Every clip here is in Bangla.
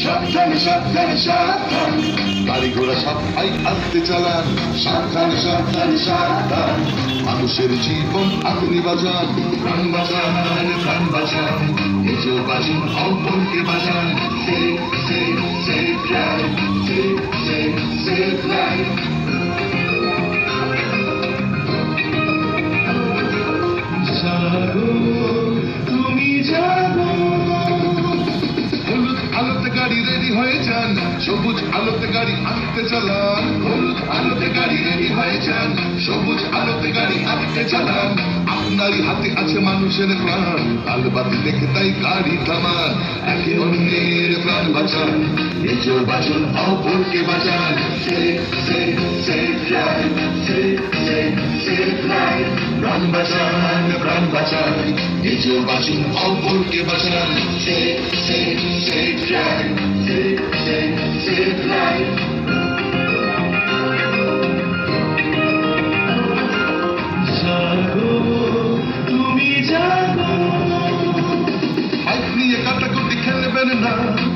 সাবধানে সাবধানে সাবধান, গাড়ি ঘোড়া সবাই আস্তে চালান। সাবধানে সাবধানে সাবধান, মানুষের জীবন আপনি বাঁচান। প্রাণ বাঁচান, প্রাণ বাঁচান, নিজেও বাঁচুন, অপরকে বাঁচান। Save save save life, save save save life. জাগো তুমি জাগো, হলুদ আলোতে গাড়ি রেডি হয়ে যান, সবুজ আলোতে গাড়ি আনতে চালান। হলুদ আলোতে গাড়ি রেডি হয়ে যান, সবুজ আলোতে গাড়ি আনতে চালান। আপনারই হাতে আছে মানুষের প্রাণ, আলো বাতি দেখে তাই গাড়ি থামান। একে অন্যের প্রাণ বাঁচান, নিজেও বাঁচুন, অপরকে বাঁচান। Save save save life, save save save life. প্রাণ বাঁচান, প্রাণ বাঁচান, নিজেও বাঁচুন, অপরকে বাঁচান। Save save save life, save save save life. জাগো তুমি জাগো, বাইক নিয়ে কাটাকুটি খেলবেন না,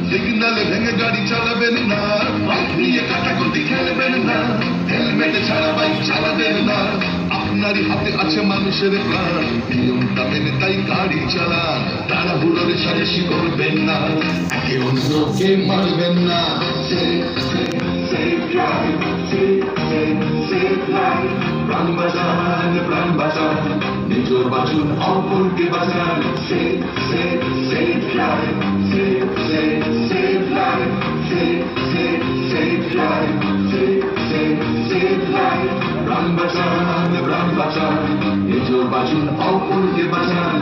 সিগনালে ভেঙে গাড়ি চালাবেন না। বাইক নিয়ে কাটাকুটি খেলবেন না, হেলমেট ছাড়া বাইক চালাবেন না। আপনারই হাতে আছে মানুষের প্রাণ, নিয়মটা মেনে তাই গাড়ি চালান। তাড়াহুড়োর সারেশি করবেন না, একে অন্যকে মারবেন না। Save save save life, save save save life. প্রাণ বাঁচান, প্রাণ বাঁচান, নিজেও বাঁচুন, অপরকে বাঁচান। Save save save life, save save save life, save save save life, save save save life. প্রাণ বাঁচান, প্রাণ বাঁচান, নিজেও বাঁচুন, অপরকে বাঁচান।